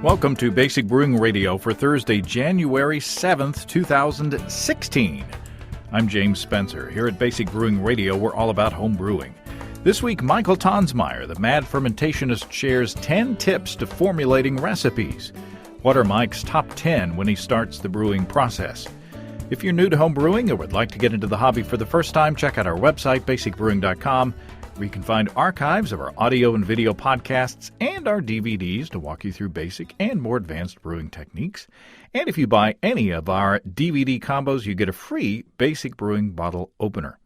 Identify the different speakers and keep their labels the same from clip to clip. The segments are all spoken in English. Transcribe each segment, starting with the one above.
Speaker 1: Welcome to Basic Brewing Radio for Thursday, January 7th, 2016. I'm James Spencer. Here at Basic Brewing Radio, we're all about home brewing. This week, Michael Tonsmeire, the Mad Fermentationist, shares 10 tips to formulating recipes. What are Mike's top 10 when he starts the brewing process? If you're new to home brewing or would like to get into the hobby for the first time, check out our website, basicbrewing.com, where you can find archives of our audio and video podcasts and our DVDs to walk you through basic and more advanced brewing techniques. And if you buy any of our DVD combos, you get a free Basic Brewing bottle opener.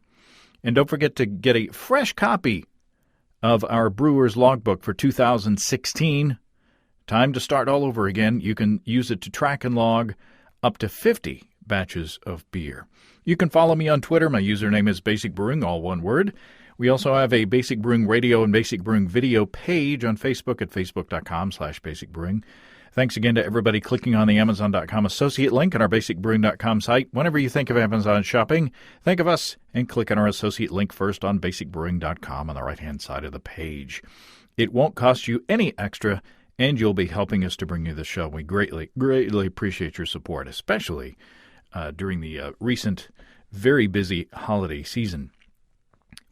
Speaker 1: And don't forget to get a fresh copy of our Brewer's Logbook for 2016. Time to start all over again. You can use it to track and log up to 50 batches of beer. You can follow me on Twitter. My username is Basic Brewing, all one word. We also have a Basic Brewing Radio and Basic Brewing Video page on Facebook at facebook.com/basicbrewing. Thanks again to everybody clicking on the Amazon.com associate link on our basicbrewing.com site. Whenever you think of Amazon shopping, think of us and click on our associate link first on basicbrewing.com on the right-hand side of the page. It won't cost you any extra, and you'll be helping us to bring you the show. We greatly appreciate your support, especially during the recent, very busy holiday season.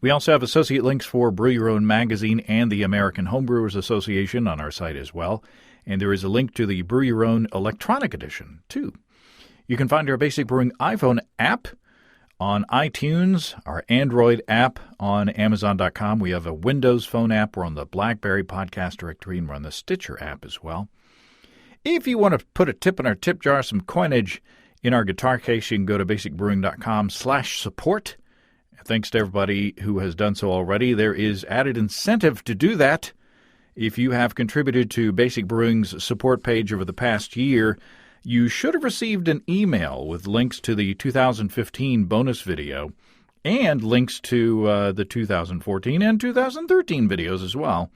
Speaker 1: We also have associate links for Brew Your Own magazine and the American Homebrewers Association on our site as well. And there is a link to the Brew Your Own electronic edition, too. You can find our Basic Brewing iPhone app on iTunes, our Android app on Amazon.com. We have a Windows phone app. We're on the BlackBerry podcast directory, and we're on the Stitcher app as well. If you want to put a tip in our tip jar, some coinage in our guitar case, you can go to basicbrewing.com/support. Thanks to everybody who has done so already. There is added incentive to do that. If you have contributed to Basic Brewing's support page over the past year, you should have received an email with links to the 2015 bonus video and links to the 2014 and 2013 videos as well.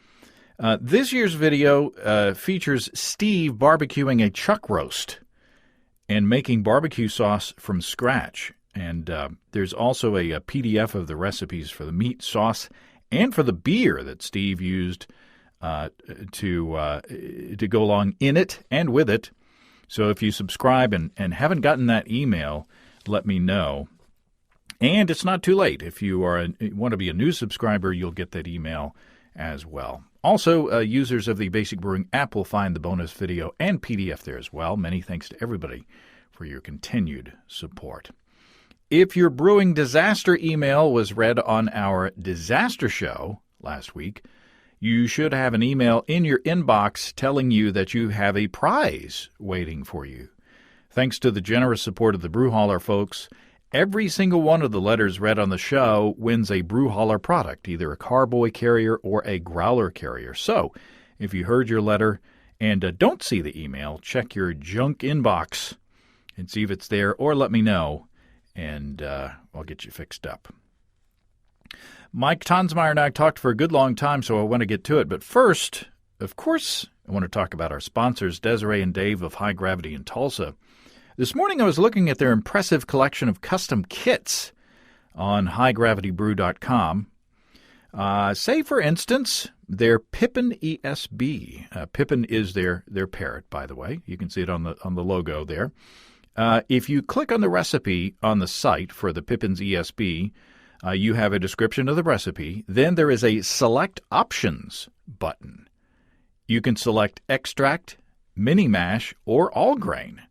Speaker 1: This year's video features Steve barbecuing a chuck roast and making barbecue sauce from scratch. And there's also a PDF of the recipes for the meat, sauce, and for the beer that Steve used to go along in it and with it. So if you subscribe and haven't gotten that email, let me know. And it's not too late. If you want to be a new subscriber, you'll get that email as well. Also, users of the Basic Brewing app will find the bonus video and PDF there as well. Many thanks to everybody for your continued support. If your brewing disaster email was read on our disaster show last week, you should have an email in your inbox telling you that you have a prize waiting for you. Thanks to the generous support of the Brew Hauler folks, every single one of the letters read on the show wins a Brew Hauler product, either a Carboy carrier or a Growler carrier. So, if you heard your letter and don't see the email, check your junk inbox and see if it's there, or let me know, and I'll get you fixed up. Mike Tonsmeire and I talked for a good long time, so I want to get to it. But first, of course, I want to talk about our sponsors, Desiree and Dave of High Gravity in Tulsa. This morning I was looking at their impressive collection of custom kits on highgravitybrew.com. Say, for instance, their Pippin ESB. Pippin is their parrot, by the way. You can see it on the logo there. If you click on the recipe on the site for the Pippin's ESB, you have a description of the recipe. Then there is a Select Options button. You can select extract, mini mash, or all grain.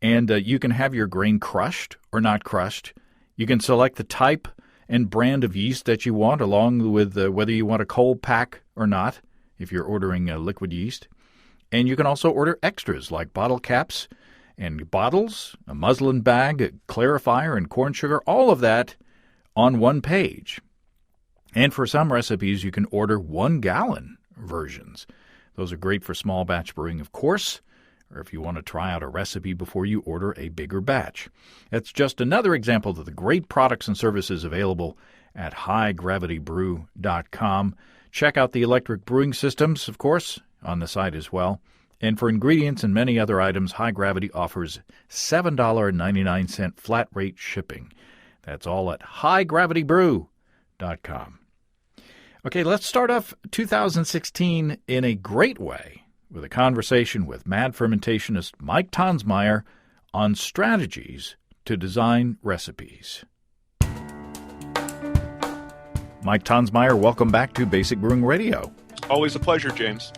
Speaker 1: And you can have your grain crushed or not crushed. You can select the type and brand of yeast that you want, along with whether you want a cold pack or not, if you're ordering liquid yeast. And you can also order extras like bottle caps and bottles, a muslin bag, a clarifier, and corn sugar, all of that on one page. And for some recipes, you can order 1-gallon versions. Those are great for small batch brewing, of course, or if you want to try out a recipe before you order a bigger batch. That's just another example of the great products and services available at highgravitybrew.com. Check out the electric brewing systems, of course, on the site as well. And for ingredients and many other items, High Gravity offers $7.99 flat rate shipping. That's all at highgravitybrew.com. Okay, let's start off 2016 in a great way with a conversation with Mad Fermentationist Mike Tonsmeire on strategies to design recipes. Mike Tonsmeire, welcome back to Basic Brewing Radio.
Speaker 2: Always a pleasure, James.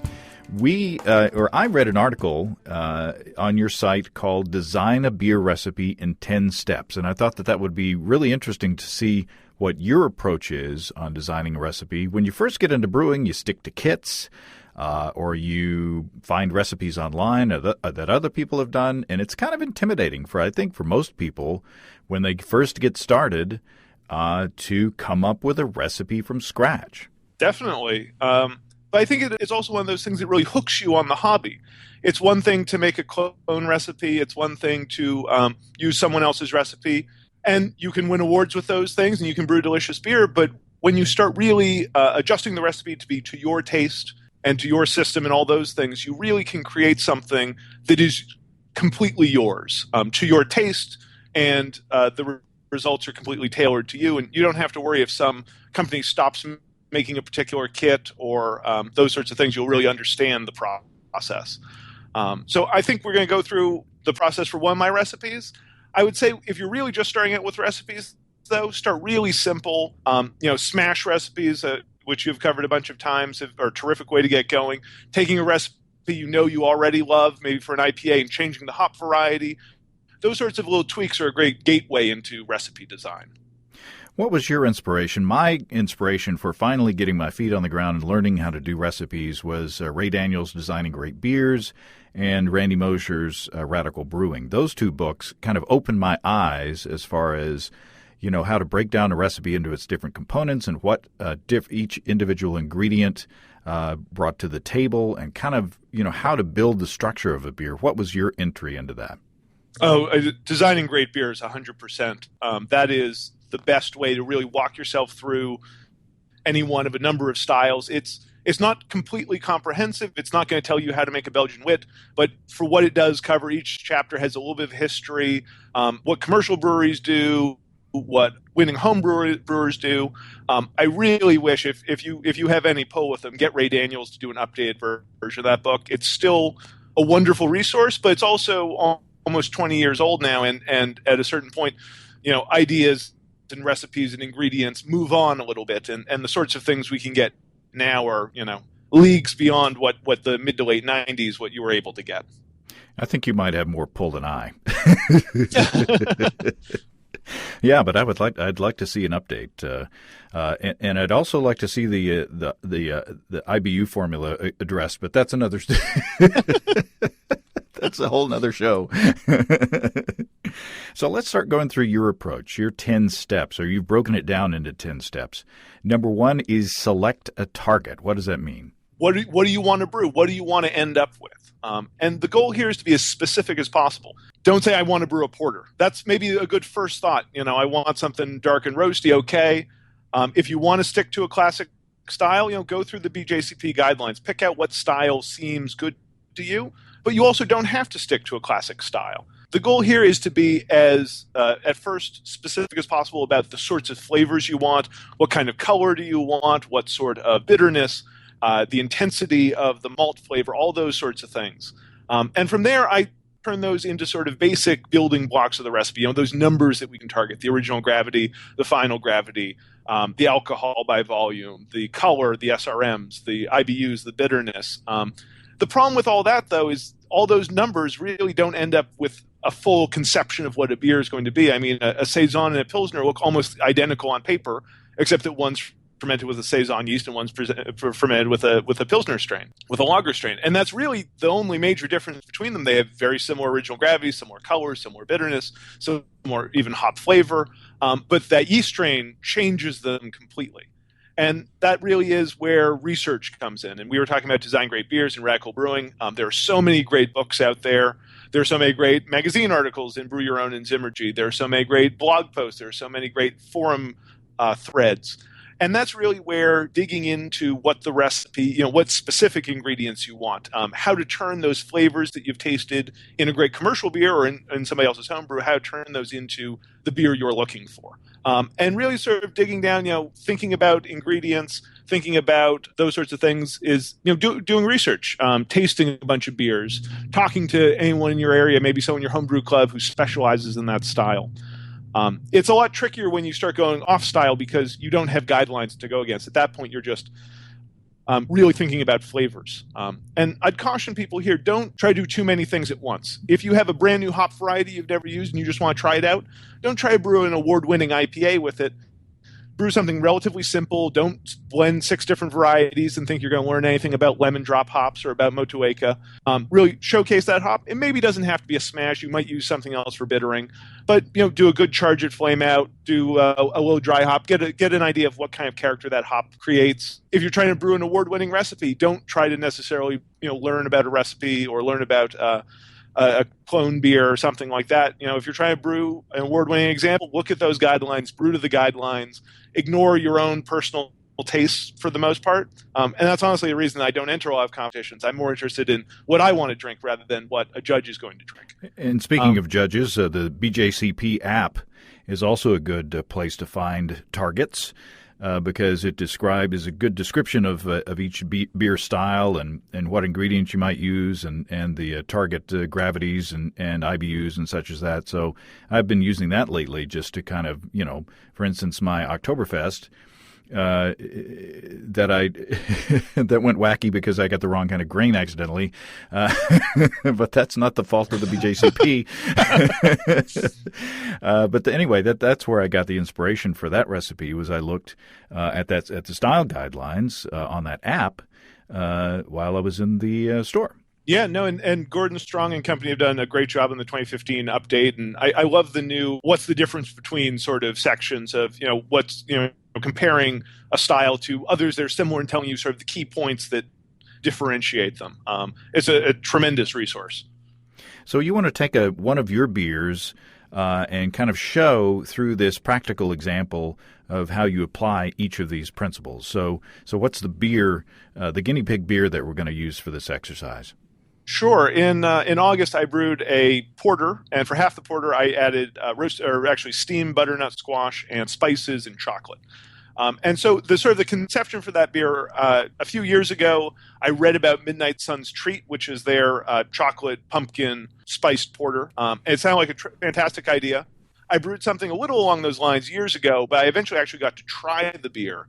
Speaker 1: I read an article on your site called Design a Beer Recipe in 10 Steps, and I thought that would be really interesting to see what your approach is on designing a recipe. When you first get into brewing, you stick to kits, or you find recipes online that other people have done, and it's kind of intimidating for most people when they first get started to come up with a recipe from scratch.
Speaker 2: Definitely. But I think it's also one of those things that really hooks you on the hobby. It's one thing to make a clone recipe. It's one thing to use someone else's recipe. And you can win awards with those things, and you can brew delicious beer. But when you start really adjusting the recipe to be to your taste and to your system and all those things, you really can create something that is completely yours, to your taste, and the results are completely tailored to you. And you don't have to worry if some company stops making a particular kit or those sorts of things. You'll really understand the process. So I think we're going to go through the process for one of my recipes. I would say if you're really just starting out with recipes, though, start really simple. Smash recipes, which you've covered a bunch of times, are a terrific way to get going. Taking a recipe you already love, maybe for an IPA, and changing the hop variety. Those sorts of little tweaks are a great gateway into recipe design.
Speaker 1: What was your inspiration? My inspiration for finally getting my feet on the ground and learning how to do recipes was Ray Daniels' Designing Great Beers and Randy Mosher's Radical Brewing. Those two books kind of opened my eyes as far as, how to break down a recipe into its different components and what each individual ingredient brought to the table, and kind of, how to build the structure of a beer. What was your entry into that?
Speaker 2: Designing Great Beers, 100%. That is the best way to really walk yourself through any one of a number of styles. It's not completely comprehensive. It's not going to tell you how to make a Belgian wit, but for what it does cover, each chapter has a little bit of history, what commercial breweries do, what winning home brewers do. I really wish if you have any pull with them, get Ray Daniels to do an updated version of that book. It's still a wonderful resource, but it's also almost 20 years old now, and at a certain point, ideas and recipes and ingredients move on a little bit, and the sorts of things we can get now are, leagues beyond what the mid to late 90s, what you were able to get.
Speaker 1: I think you might have more pull than I. Yeah, but I'd like to see an update, and I'd also like to see the IBU formula addressed, but that's another. That's a whole nother show. So let's start going through your approach, your 10 steps, or you've broken it down into 10 steps. Number one is select a target. What does that mean?
Speaker 2: What do you want to brew? What do you want to end up with? And the goal here is to be as specific as possible. Don't say, I want to brew a porter. That's maybe a good first thought. I want something dark and roasty, okay. If you want to stick to a classic style, go through the BJCP guidelines. Pick out what style seems good to you, but you also don't have to stick to a classic style. The goal here is to be as, at first, specific as possible about the sorts of flavors you want, what kind of color do you want, what sort of bitterness, the intensity of the malt flavor, all those sorts of things. And from there, I turn those into sort of basic building blocks of the recipe, those numbers that we can target, the original gravity, the final gravity, the alcohol by volume, the color, the SRMs, the IBUs, the bitterness. The problem with all that, though, is all those numbers really don't end up with a full conception of what a beer is going to be. I mean, a Saison and a Pilsner look almost identical on paper, except that one's fermented with a Saison yeast and one's fermented with a Pilsner strain, with a lager strain. And that's really the only major difference between them. They have very similar original gravity, similar colors, similar bitterness, similar even hop flavor. But that yeast strain changes them completely. And that really is where research comes in. And we were talking about Design Great Beers and Radical Brewing. There are so many great books out there. There are so many great magazine articles in Brew Your Own and Zymurgy. There are so many great blog posts. There are so many great forum threads. And that's really where digging into what the recipe, what specific ingredients you want, how to turn those flavors that you've tasted in a great commercial beer or in somebody else's homebrew, how to turn those into the beer you're looking for. And really sort of digging down, thinking about ingredients, thinking about those sorts of things is doing research, tasting a bunch of beers, talking to anyone in your area, maybe someone in your homebrew club who specializes in that style. It's a lot trickier when you start going off style because you don't have guidelines to go against. At that point, you're just really thinking about flavors. And I'd caution people here, don't try to do too many things at once. If you have a brand new hop variety you've never used and you just want to try it out, don't try to brew an award-winning IPA with it. Brew something relatively simple. Don't blend 6 different varieties and think you're going to learn anything about lemon drop hops or about Motueka. Really showcase that hop. It maybe doesn't have to be a smash. You might use something else for bittering, but do a good charge it, flame out. Do a low dry hop. Get an idea of what kind of character that hop creates. If you're trying to brew an award-winning recipe, don't try to necessarily learn about a recipe or learn about a clone beer or something like that. If you're trying to brew an award-winning example, look at those guidelines, brew to the guidelines, ignore your own personal tastes for the most part. And that's honestly the reason I don't enter a lot of competitions. I'm more interested in what I want to drink rather than what a judge is going to drink.
Speaker 1: And speaking of judges, the BJCP app is also a good place to find targets. Because it is a good description of each beer style and what ingredients you might use and the target gravities and IBUs and such as that. So I've been using that lately just to kind of, for instance, my Oktoberfest that that went wacky because I got the wrong kind of grain accidentally. But that's not the fault of the BJCP. But anyway, that's where I got the inspiration for that recipe. Was I looked at the style guidelines on that app while I was in the store.
Speaker 2: Yeah, no, and Gordon Strong and company have done a great job in the 2015 update, and I love the new. What's the difference between sort of sections of what's comparing a style to others that are similar and telling you sort of the key points that differentiate them. It's a tremendous resource.
Speaker 1: So you want to take one of your beers and kind of show through this practical example of how you apply each of these principles. So what's the beer, the guinea pig beer that we're going to use for this exercise?
Speaker 2: Sure. In August, I brewed a porter, and for half the porter, I added steamed butternut squash and spices and chocolate. And so the conception for that beer, a few years ago, I read about Midnight Sun's Treat, which is their chocolate pumpkin spiced porter. And it sounded like a fantastic idea. I brewed something a little along those lines years ago, but I eventually actually got to try the beer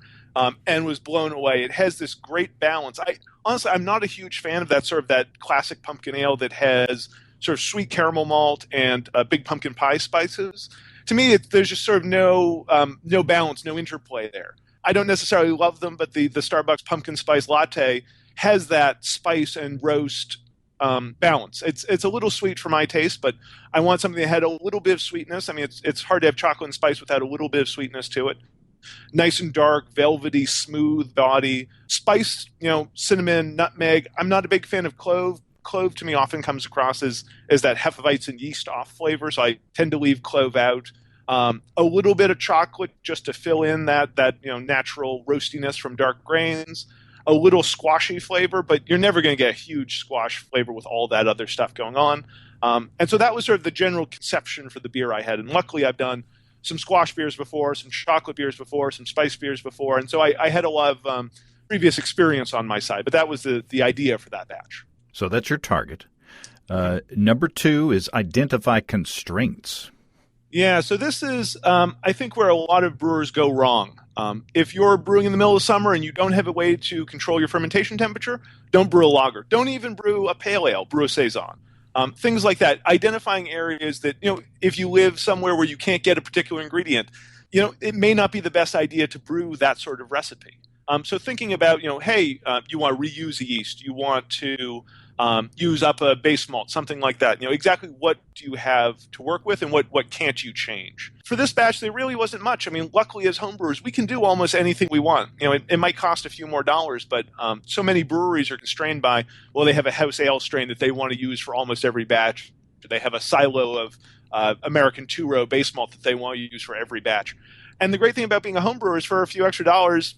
Speaker 2: and was blown away. It has this great balance. Honestly, I'm not a huge fan of that classic pumpkin ale that has sort of sweet caramel malt and big pumpkin pie spices. To me, there's just sort of no balance, no interplay there. I don't necessarily love them, but the Starbucks pumpkin spice latte has that spice and roast balance. It's a little sweet for my taste, but I want something that had a little bit of sweetness. I mean, it's hard to have chocolate and spice without a little bit of sweetness to it. Nice and dark, velvety, smooth body. Spice, cinnamon, nutmeg. I'm not a big fan of clove. Clove to me often comes across as that Hefeweizen yeast off flavor, so I tend to leave clove out. A little bit of chocolate just to fill in that natural roastiness from dark grains. A little squashy flavor, but you're never going to get a huge squash flavor with all that other stuff going on. And so that was sort of the general conception for the beer I had. And luckily, I've done some squash beers before, some chocolate beers before, some spice beers before, and so I had a lot of previous experience on my side. But that was the idea for that batch.
Speaker 1: So that's your target. Number 2 is identify constraints.
Speaker 2: Yeah, so this is, I think, where a lot of brewers go wrong. If you're brewing in the middle of summer and you don't have a way to control your fermentation temperature, don't brew a lager. Don't even brew a pale ale, brew a saison. Things like that. Identifying areas that, if you live somewhere where you can't get a particular ingredient, it may not be the best idea to brew that sort of recipe. So thinking about, hey, you want to reuse a yeast, you want to use up a base malt, something like that. Exactly what do you have to work with and what can't you change? For this batch, there really wasn't much. I mean, luckily as homebrewers, we can do almost anything we want. It might cost a few more dollars, but so many breweries are constrained by, well, they have a house ale strain that they want to use for almost every batch. They have a silo of American two-row base malt that they want to use for every batch. And the great thing about being a homebrewer is for a few extra dollars,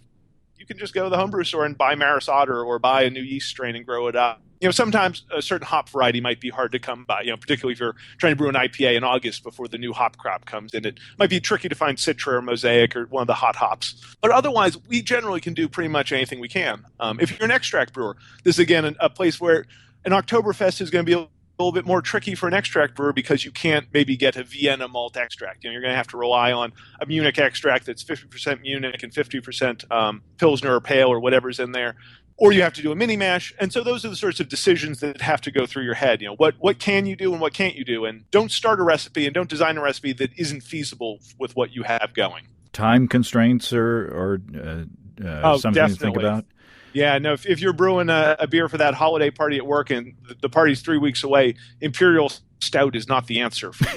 Speaker 2: you can just go to the homebrew store and buy Maris Otter or buy a new yeast strain and grow it up. sometimes a certain hop variety might be hard to come by, particularly if you're trying to brew an IPA in August before the new hop crop comes in. It might be tricky to find Citra or Mosaic or one of the hot hops. But otherwise, we generally can do pretty much anything we can. If you're an extract brewer, this is, again, a place where an Oktoberfest is going to be a little bit more tricky for an extract brewer because you can't maybe get a Vienna malt extract. You're going to have to rely on a Munich extract that's 50% Munich and 50% Pilsner or Pale or whatever's in there. Or you have to do a mini mash. And so those are the sorts of decisions that have to go through your head. What can you do and what can't you do? And don't start a recipe and don't design a recipe that isn't feasible with what you have going.
Speaker 1: Time constraints or something
Speaker 2: definitely.
Speaker 1: to think about?
Speaker 2: Yeah, no, if you're brewing a beer for that holiday party at work and the party's 3 weeks away, Imperial Stout is not the answer for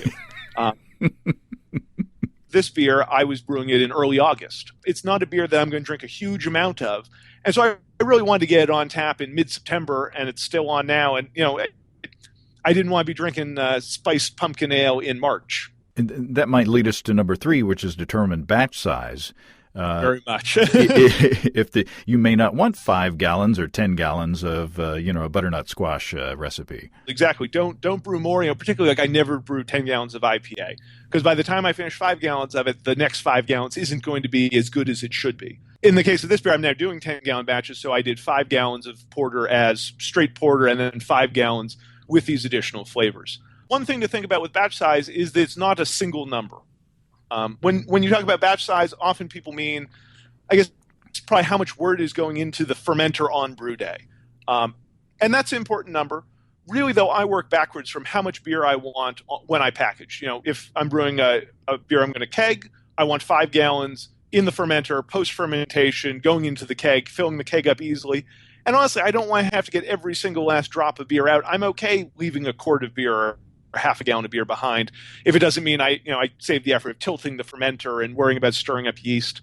Speaker 2: you. This beer, I was brewing it in early August. It's not a beer that I'm going to drink a huge amount of. And so I really wanted to get it on tap in mid-September, and it's still on now. And, I didn't want to be drinking spiced pumpkin ale in March.
Speaker 1: And that might lead us to number 3, which is determine batch size.
Speaker 2: Very much.
Speaker 1: You may not want 5 gallons or 10 gallons of a butternut squash recipe.
Speaker 2: Exactly. Don't brew more. Particularly I never brew 10 gallons of IPA because by the time I finish 5 gallons of it, the next 5 gallons isn't going to be as good as it should be. In the case of this beer, I'm now doing 10-gallon batches, so I did 5 gallons of porter as straight porter and then 5 gallons with these additional flavors. One thing to think about with batch size is that it's not a single number. When you talk about batch size, often people mean, I guess, it's probably how much wort is going into the fermenter on brew day. And that's an important number. Really, though, I work backwards from how much beer I want when I package. If I'm brewing a beer I'm going to keg, I want 5 gallons in the fermenter, post-fermentation, going into the keg, filling the keg up easily. And honestly, I don't want to have to get every single last drop of beer out. I'm okay leaving a quart of beer or half a gallon of beer behind if it doesn't mean I save the effort of tilting the fermenter and worrying about stirring up yeast.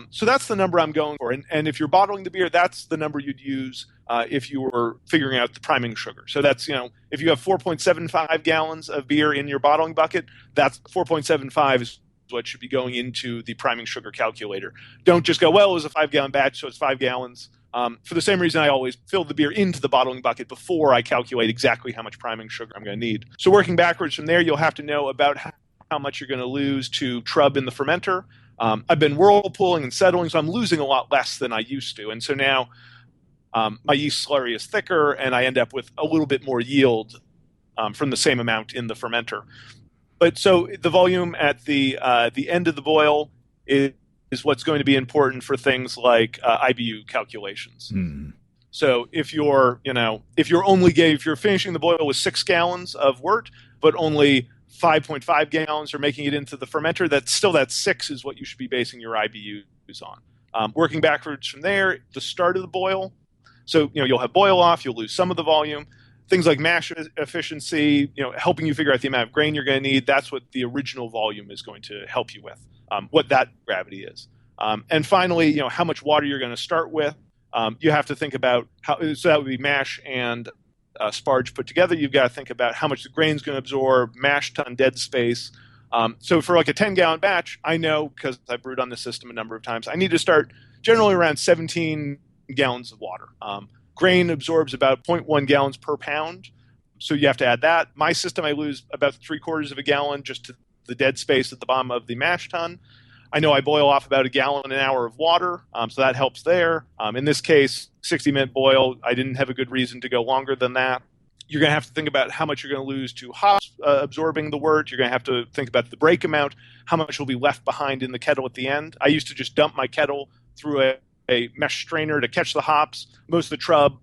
Speaker 2: So that's the number I'm going for. And if you're bottling the beer, that's the number you'd use if you were figuring out the priming sugar. So that's, if you have 4.75 gallons of beer in your bottling bucket, that's 4.75 is what should be going into the priming sugar calculator. Don't just go, well, it was a 5-gallon batch, so it's 5 gallons. For the same reason I always fill the beer into the bottling bucket before I calculate exactly how much priming sugar I'm going to need. So working backwards from there, you'll have to know about how much you're going to lose to trub in the fermenter. I've been whirlpooling and settling, so I'm losing a lot less than I used to. And so now my yeast slurry is thicker, and I end up with a little bit more yield from the same amount in the fermenter. But so the volume at the end of the boil is what's going to be important for things like IBU calculations.
Speaker 1: Mm.
Speaker 2: So if you're finishing the boil with 6 gallons of wort, but only 5.5 gallons are making it into the fermenter, that 6 is what you should be basing your IBUs on. Working backwards from there, the start of the boil. So you'll have boil off, you'll lose some of the volume. Things like mash efficiency, helping you figure out the amount of grain you're going to need. That's what the original volume is going to help you with, what that gravity is. And finally, how much water you're going to start with. You have to think about so that would be mash and sparge put together. You've got to think about how much the grain's going to absorb, mash ton dead space. So for like a 10-gallon batch, I know because I brewed on the system a number of times, I need to start generally around 17 gallons of water. Grain absorbs about 0.1 gallons per pound, so you have to add that. My system, I lose about 3/4 of a gallon just to the dead space at the bottom of the mash tun. I know I boil off about 1 gallon an hour of water, so that helps there. In this case, 60-minute boil, I didn't have a good reason to go longer than that. You're going to have to think about how much you're going to lose to hops absorbing the wort. You're going to have to think about the break amount, how much will be left behind in the kettle at the end. I used to just dump my kettle through a mesh strainer to catch the hops. Most of the trub,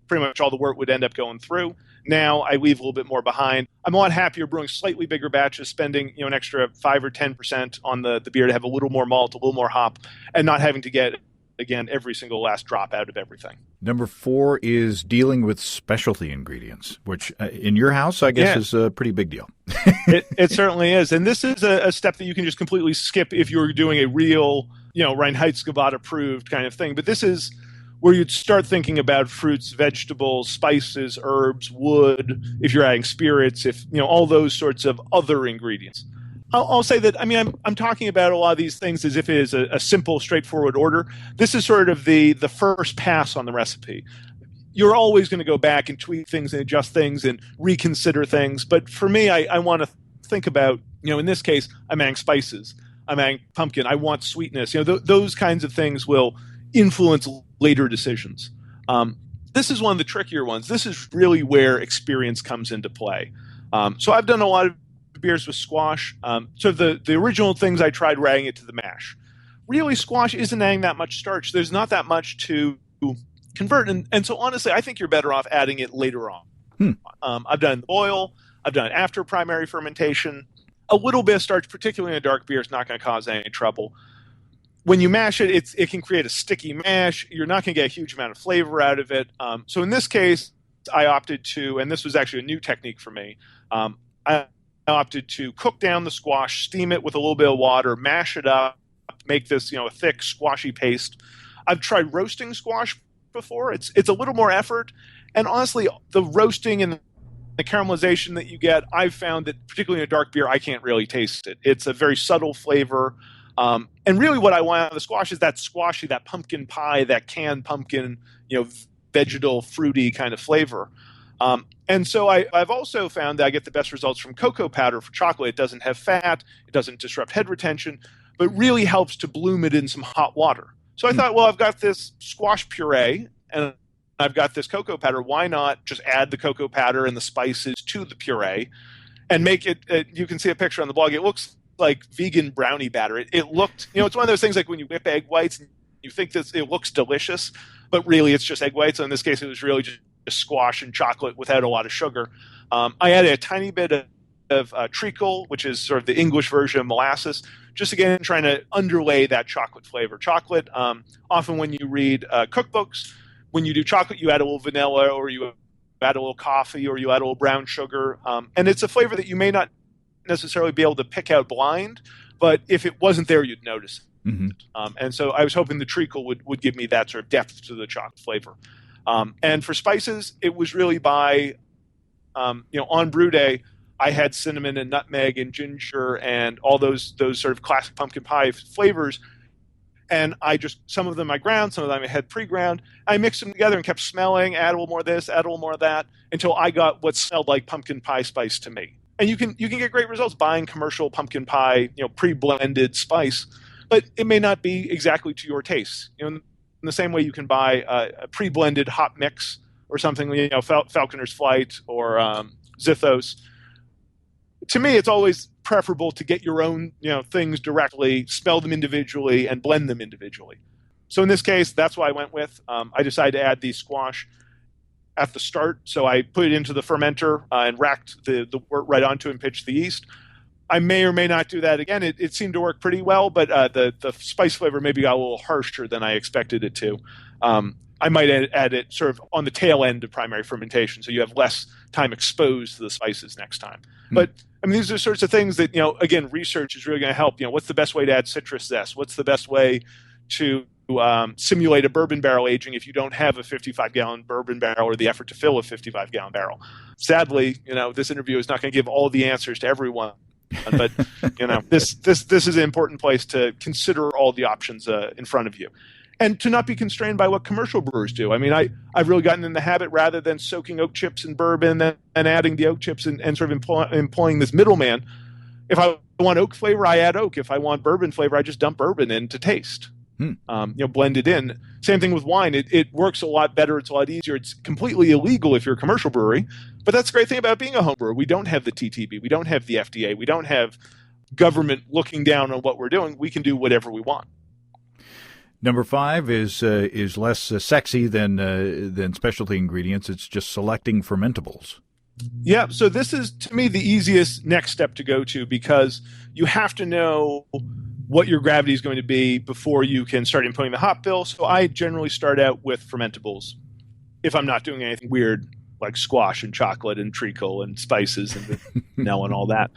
Speaker 2: pretty much all the wort would end up going through. Now I leave a little bit more behind. I'm a lot happier brewing slightly bigger batches, spending an extra 5 or 10% on the beer to have a little more malt, a little more hop, and not having to get, again, every single last drop out of everything.
Speaker 1: Number 4 is dealing with specialty ingredients, which in your house, I guess, is a pretty big deal.
Speaker 2: It certainly is. And this is a step that you can just completely skip if you're doing a real, Reinheitsgebot approved kind of thing. But this is where you'd start thinking about fruits, vegetables, spices, herbs, wood, if you're adding spirits, all those sorts of other ingredients. I'll say that, I'm talking about a lot of these things as if it is a simple, straightforward order. This is sort of the first pass on the recipe. you're always going to go back and tweak things and adjust things and reconsider things. But for me, I want to think about, in this case, I'm adding spices, I'm adding pumpkin, I want sweetness. Those kinds of things will influence later decisions. This is one of the trickier ones. This is really where experience comes into play. So I've done a lot of beers with squash. So the original things I tried were adding it to the mash. Really, squash isn't adding that much starch. There's not that much to convert. And so honestly, I think you're better off adding it later on. I've done it in the boil. I've done it after primary fermentation. A little bit of starch, particularly in a dark beer, is not going to cause any trouble. When you mash it, it can create a sticky mash. You're not going to get a huge amount of flavor out of it. So in this case, I opted to, and this was actually a new technique for me, I opted to cook down the squash, steam it with a little bit of water, mash it up, make this a thick, squashy paste. I've tried roasting squash before. It's a little more effort. And honestly, the roasting and the caramelization that you get, I've found that particularly in a dark beer, I can't really taste it. It's a very subtle flavor. And really what I want out of the squash is that squashy, that pumpkin pie, that canned pumpkin, vegetal, fruity kind of flavor. And so I've also found that I get the best results from cocoa powder for chocolate. It doesn't have fat. It doesn't disrupt head retention, but really helps to bloom it in some hot water. So I thought, well, I've got this squash puree and I've got this cocoa powder. Why not just add the cocoa powder and the spices to the puree and make it, you can see a picture on the blog. It looks like vegan brownie batter. It looked, it's one of those things like when you whip egg whites and you think this, it looks delicious, but really it's just egg whites. So in this case, it was really just squash and chocolate without a lot of sugar. I added a tiny bit of treacle, which is sort of the English version of molasses, just again trying to underlay that chocolate flavor. Chocolate, often when you read cookbooks, when you do chocolate, you add a little vanilla or you add a little coffee or you add a little brown sugar. And it's a flavor that you may not necessarily be able to pick out blind, but if it wasn't there, you'd notice it. Mm-hmm. And so I was hoping the treacle would give me that sort of depth to the chocolate flavor. And for spices, it was really by, on brew day, I had cinnamon and nutmeg and ginger and all those sort of classic pumpkin pie flavors. And some of them I ground, some of them I had pre-ground. I mixed them together and kept smelling, add a little more of this, add a little more of that, until I got what smelled like pumpkin pie spice to me. And you can get great results buying commercial pumpkin pie, pre-blended spice, but it may not be exactly to your taste. In the same way you can buy a pre-blended hop mix or something, Falconer's Flight or Zithos. To me, it's always preferable to get your own, things directly, smell them individually, and blend them individually. So in this case, that's what I went with. I decided to add the squash at the start, so I put it into the fermenter and racked the wort right onto it and pitched the yeast. I may or may not do that again. It seemed to work pretty well, but the spice flavor maybe got a little harsher than I expected it to. I might add it sort of on the tail end of primary fermentation, so you have less time exposed to the spices next time. But these are sorts of things that, again, research is really going to help. What's the best way to add citrus zest? What's the best way to simulate a bourbon barrel aging if you don't have a 55-gallon bourbon barrel or the effort to fill a 55-gallon barrel? Sadly, this interview is not going to give all the answers to everyone. But this is an important place to consider all the options in front of you, and to not be constrained by what commercial brewers do. I've really gotten in the habit, rather than soaking oak chips in bourbon and adding the oak chips and sort of employing this middleman. If I want oak flavor, I add oak. If I want bourbon flavor, I just dump bourbon in to taste. Blend it in. Same thing with wine. It works a lot better. It's a lot easier. It's completely illegal if you're a commercial brewery. But that's the great thing about being a home brewer. We don't have the TTB. We don't have the FDA. We don't have government looking down on what we're doing. We can do whatever we want.
Speaker 1: Number 5 is less sexy than specialty ingredients. It's just selecting fermentables.
Speaker 2: Yeah, so this is, to me, the easiest next step to go to, because you have to know what your gravity is going to be before you can start inputting the hop bill. So I generally start out with fermentables if I'm not doing anything weird like squash and chocolate and treacle and spices and vanilla and all that.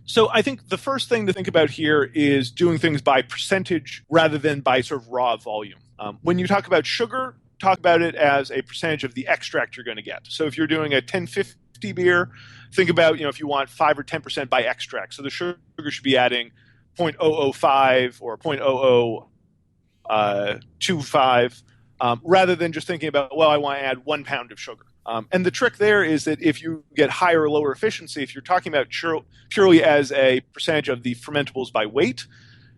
Speaker 2: So I think the first thing to think about here is doing things by percentage rather than by sort of raw volume. When you talk about sugar, talk about it as a percentage of the extract you're going to get. So if you're doing a 1050 beer, think about, if you want 5 or 10% by extract. So the sugar should be adding 0.005 or 0.0025 rather than just thinking about, well, I want to add 1 pound of sugar. And the trick there is that if you get higher or lower efficiency, if you're talking about purely as a percentage of the fermentables by weight,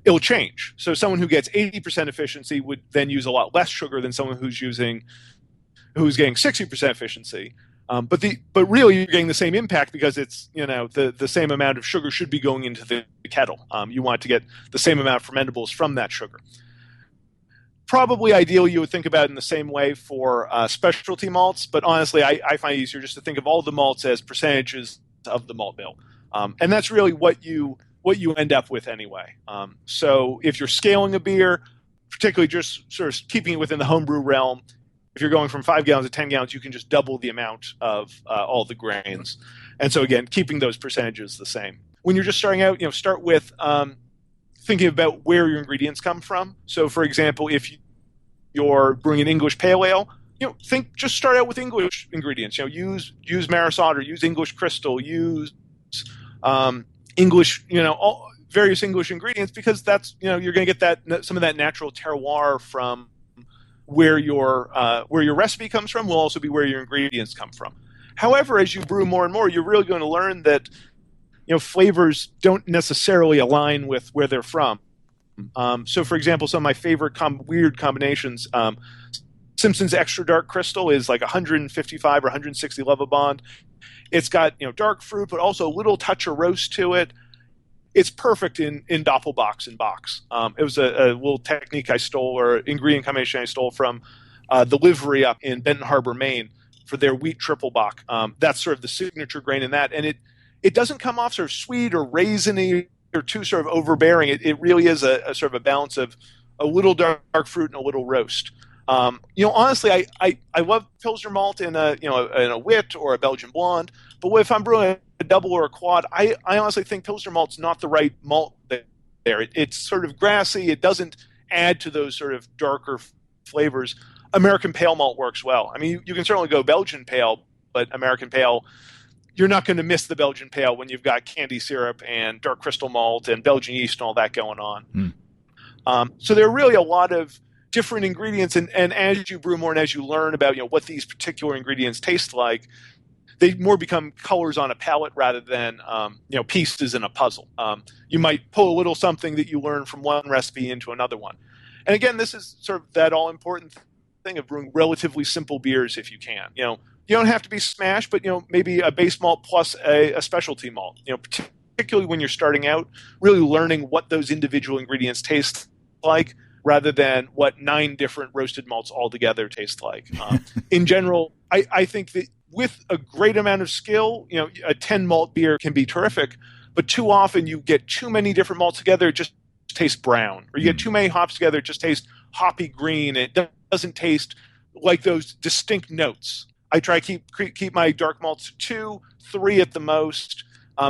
Speaker 2: it'll change. So someone who gets 80% efficiency would then use a lot less sugar than someone who's getting 60% efficiency. But really you're getting the same impact because it's, the same amount of sugar should be going into the kettle. You want to get the same amount of fermentables from that sugar. Probably ideally you would think about it in the same way for specialty malts, but honestly I find it easier just to think of all the malts as percentages of the malt bill. And that's really what you end up with anyway. So if you're scaling a beer, particularly just sort of keeping it within the homebrew realm, if you're going from 5 gallons to 10 gallons, you can just double the amount of all the grains. And so again, keeping those percentages the same. When you're just starting out, start with thinking about where your ingredients come from. So for example, if you're brewing an English pale ale, just start out with English ingredients. Use Maris Otter, use English Crystal, use English, various English ingredients, because that's, you're going to get some of that natural terroir from where your recipe comes from will also be where your ingredients come from. However, as you brew more and more, you're really going to learn that flavors don't necessarily align with where they're from. So, for example, some of my favorite weird combinations, Simpson's Extra Dark Crystal is like 155 or 160 Lovibond. It's got dark fruit, but also a little touch of roast to it. It's perfect in Doppelbock and box. It was a little technique I stole, or ingredient combination I stole from the livery up in Benton Harbor, Maine, for their wheat triple bock. That's sort of the signature grain in that, and it doesn't come off sort of sweet or raisiny or too sort of overbearing. It really is a sort of a balance of a little dark fruit and a little roast. Honestly, I love Pilsner malt in a wit or a Belgian blonde, but if I'm brewing a double or a quad, I honestly think Pilsner malt's not the right malt there. It's sort of grassy. It doesn't add to those sort of darker flavors. American pale malt works well. I mean, you can certainly go Belgian pale, but American pale, you're not going to miss the Belgian pale when you've got candy syrup and dark crystal malt and Belgian yeast and all that going on. So there are really a lot of different ingredients, and as you brew more and as you learn about what these particular ingredients taste like, they more become colors on a palette rather than pieces in a puzzle. You might pull a little something that you learn from one recipe into another one. And again, this is sort of that all-important thing of brewing relatively simple beers if you can. You don't have to be smash, but maybe a base malt plus a specialty malt. Particularly when you're starting out, really learning what those individual ingredients taste like, rather than what 9 different roasted malts altogether taste like. In general, I think that with a great amount of skill, a 10 malt beer can be terrific, but too often you get too many different malts together, it just tastes brown. Or you get too many hops together, it just tastes hoppy green. It doesn't taste like those distinct notes. I try to keep my dark malts to 2, 3 at the most.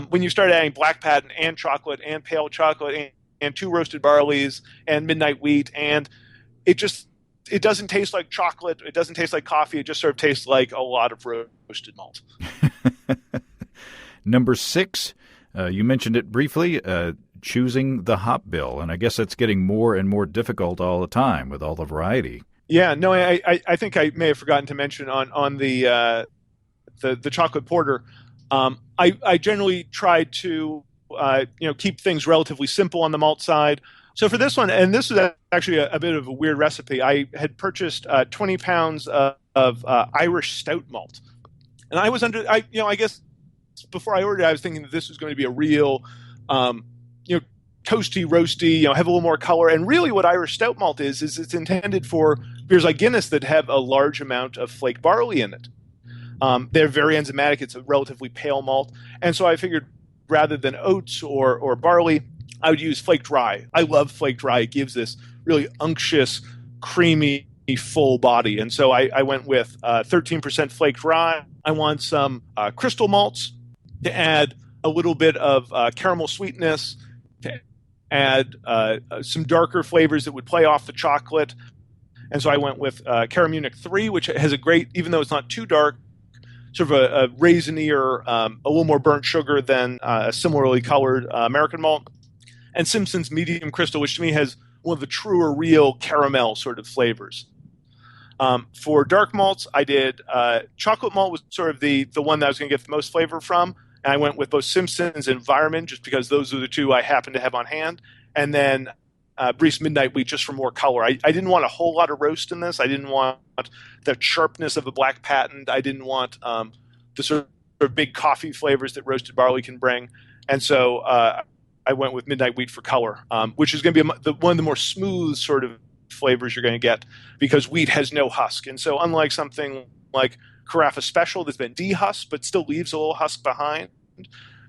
Speaker 2: When you start adding black patent and chocolate and pale chocolate and 2 roasted barleys and midnight wheat, and it doesn't taste like chocolate. It doesn't taste like coffee. It just sort of tastes like a lot of roasted malt.
Speaker 1: Number 6, you mentioned it briefly, choosing the hop bill, and I guess that's getting more and more difficult all the time with all the variety.
Speaker 2: Yeah, no, I think I may have forgotten to mention on the chocolate porter. I generally try to keep things relatively simple on the malt side. So for this one, and this was actually a bit of a weird recipe, I had purchased 20 pounds of Irish stout malt, and I was I guess before I ordered it, I was thinking that this was going to be a real, toasty, roasty, have a little more color. And really what Irish stout malt is it's intended for beers like Guinness that have a large amount of flake barley in it. They're very enzymatic. It's a relatively pale malt. And so I figured rather than oats or barley, I would use flaked rye. I love flaked rye. It gives this really unctuous, creamy, full body. And so I went with 13% flaked rye. I want some crystal malts to add a little bit of caramel sweetness, to add some darker flavors that would play off the chocolate. And so I went with Caramunic 3, which has a great, even though it's not too dark, sort of a raisiny or a little more burnt sugar than a similarly colored American malt. And Simpson's Medium Crystal, which to me has one of the truer, real caramel sort of flavors. For dark malts, I did chocolate malt was sort of the one that I was going to get the most flavor from. And I went with both Simpson's and Environment just because those are the two I happen to have on hand. And then Brief's Midnight Wheat just for more color. I didn't want a whole lot of roast in this. I didn't want the sharpness of the black patent. I didn't want the sort of big coffee flavors that roasted barley can bring. And so I went with Midnight Wheat for color, which is going to be one of the more smooth sort of flavors you're going to get because wheat has no husk. And so unlike something like Carafa Special that's been dehusked but still leaves a little husk behind,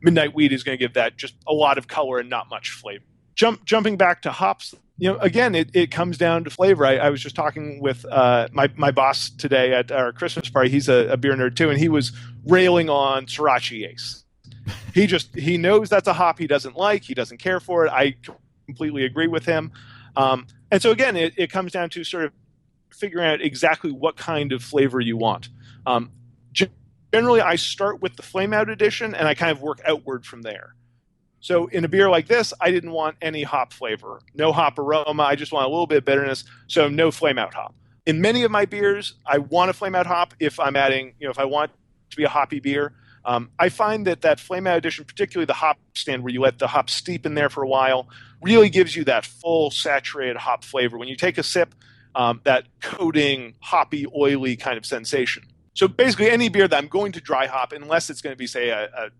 Speaker 2: Midnight Wheat is going to give that just a lot of color and not much flavor. Jumping back to hops, again, it comes down to flavor. I was just talking with my boss today at our Christmas party. He's a beer nerd too, and he was railing on Sriracha Ace. He knows that's a hop he doesn't like. He doesn't care for it. I completely agree with him. And so again, it comes down to sort of figuring out exactly what kind of flavor you want. Generally, I start with the Flame Out edition, and I kind of work outward from there. So in a beer like this, I didn't want any hop flavor, no hop aroma. I just want a little bit of bitterness, so no Flame Out hop. In many of my beers, I want a Flame Out hop if I'm adding, if I want it to be a hoppy beer. I find that Flame Out edition, particularly the hop stand where you let the hop steep in there for a while, really gives you that full saturated hop flavor. When you take a sip, that coating, hoppy, oily kind of sensation. So basically any beer that I'm going to dry hop, unless it's going to be, say, a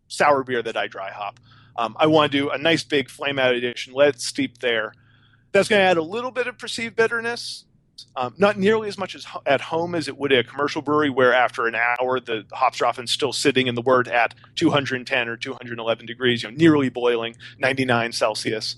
Speaker 2: sour beer that I dry hop, I want to do a nice big Flame Out edition, let it steep there. That's going to add a little bit of perceived bitterness, not nearly as much as at home as it would at a commercial brewery where after an hour the hops are often still sitting in the wort at 210 or 211 degrees, nearly boiling, 99 Celsius.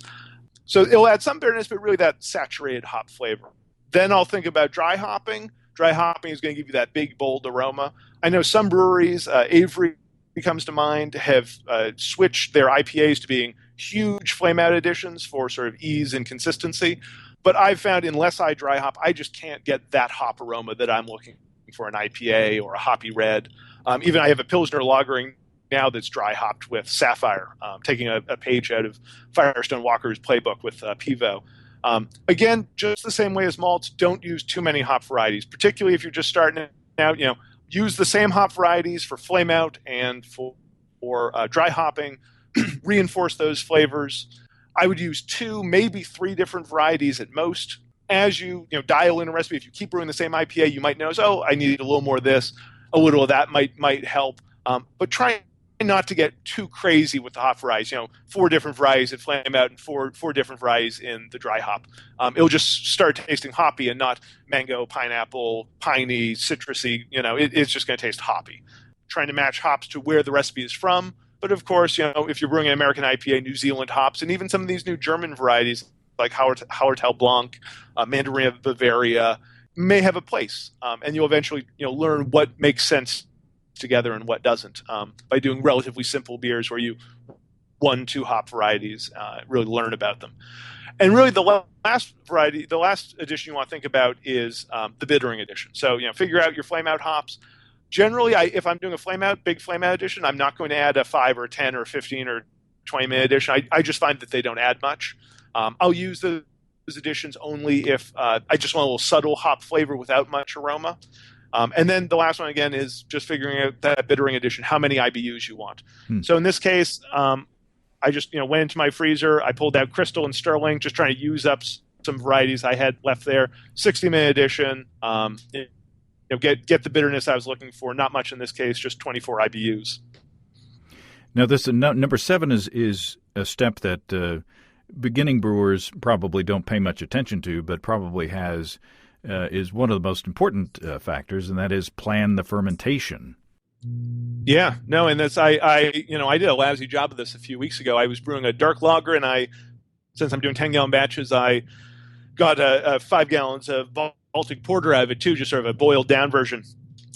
Speaker 2: So it'll add some bitterness, but really that saturated hop flavor. Then I'll think about dry hopping. Dry hopping is going to give you that big, bold aroma. I know some breweries, Avery comes to mind, have switched their IPAs to being huge Flame Out editions for sort of ease and consistency. But I've found unless I dry hop, I just can't get that hop aroma that I'm looking for an IPA or a hoppy red. Even I have a Pilsner lagering now that's dry hopped with Sapphire, taking a page out of Firestone Walker's playbook with Pivo. Again, just the same way as malts, don't use too many hop varieties, particularly if you're just starting out. Use the same hop varieties for Flame Out and for dry hopping. Reinforce those flavors. I would use 2, maybe 3 different varieties at most. As you dial in a recipe, if you keep brewing the same IPA, you might notice, I need a little more of this, a little of that might help. But try not to get too crazy with the hop varieties. 4 different varieties at Flame Out and four different varieties in the dry hop. It'll just start tasting hoppy and not mango, pineapple, piney, citrusy. It's just going to taste hoppy. Trying to match hops to where the recipe is from. But of course, if you're brewing an American IPA, New Zealand hops, and even some of these new German varieties like Hallertau Blanc, Mandarin of Bavaria, may have a place. And you'll eventually learn what makes sense together and what doesn't by doing relatively simple beers where you 1-2 hop varieties, really learn about them. And really the last edition you want to think about is the bittering edition. So figure out your Flame Out hops. Generally, if I'm doing a big Flame Out edition, I'm not going to add a 5 or 10 or 15 or 20-minute edition. I just find that they don't add much. I'll use those editions only if I just want a little subtle hop flavor without much aroma. And then the last one, again, is just figuring out that bittering edition, how many IBUs you want. So in this case, I just went into my freezer. I pulled out Crystal and Sterling, just trying to use up some varieties I had left there. 60-minute edition. Get the bitterness I was looking for. Not much in this case, just 24 IBUs.
Speaker 1: Now, this number 7 is a step that beginning brewers probably don't pay much attention to, but probably is one of the most important factors, and that is plan the fermentation.
Speaker 2: Yeah, no, and that's I did a lousy job of this a few weeks ago. I was brewing a dark lager, and since I'm doing 10-gallon batches, I got 5 gallons of Baltic Porter out of it too, just sort of a boiled down version.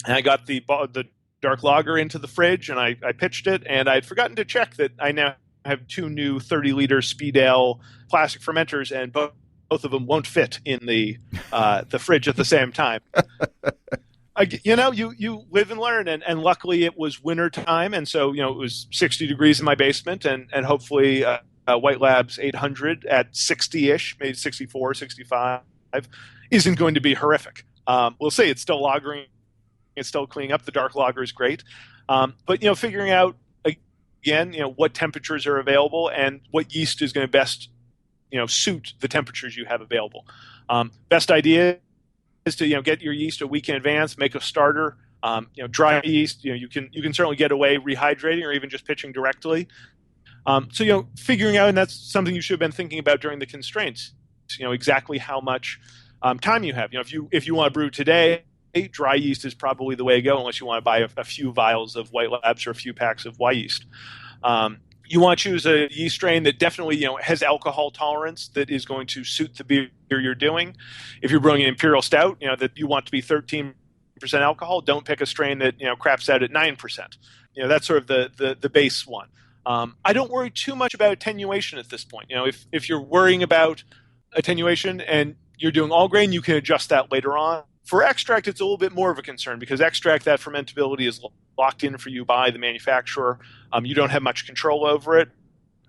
Speaker 2: And I got the dark lager into the fridge, and I pitched it, and I'd forgotten to check that I now have 2 new 30-liter Speed Ale plastic fermenters, and both of them won't fit in the fridge at the same time. You live and learn, and luckily it was winter time, and so it was 60 degrees in my basement, and hopefully White Labs 800 at 60-ish, maybe 64, 65, isn't going to be horrific. We'll say it's still lagering, it's still cleaning up. The dark lager is great, but figuring out again, what temperatures are available and what yeast is going to best, suit the temperatures you have available. Best idea is to get your yeast a week in advance, make a starter. Dry yeast, you can certainly get away rehydrating or even just pitching directly. So figuring out, and that's something you should have been thinking about during the constraints. Exactly how much time you have. If you want to brew today, dry yeast is probably the way to go, unless you want to buy a few vials of White Labs or a few packs of Y yeast. You want to choose a yeast strain that definitely has alcohol tolerance that is going to suit the beer you're doing. If you're brewing an imperial stout, that you want to be 13% alcohol, don't pick a strain that craps out at 9%. That's sort of the base one. I don't worry too much about attenuation at this point. If you're worrying about attenuation and you're doing all grain, you can adjust that later on. For extract, it's a little bit more of a concern because extract, that fermentability is locked in for you by the manufacturer. You don't have much control over it.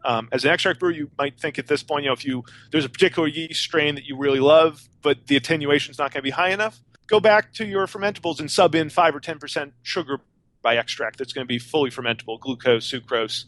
Speaker 2: As an extract brewer, you might think at this point, if there's a particular yeast strain that you really love, but the attenuation is not going to be high enough, go back to your fermentables and sub in 5 or 10% sugar by extract that's going to be fully fermentable, glucose, sucrose.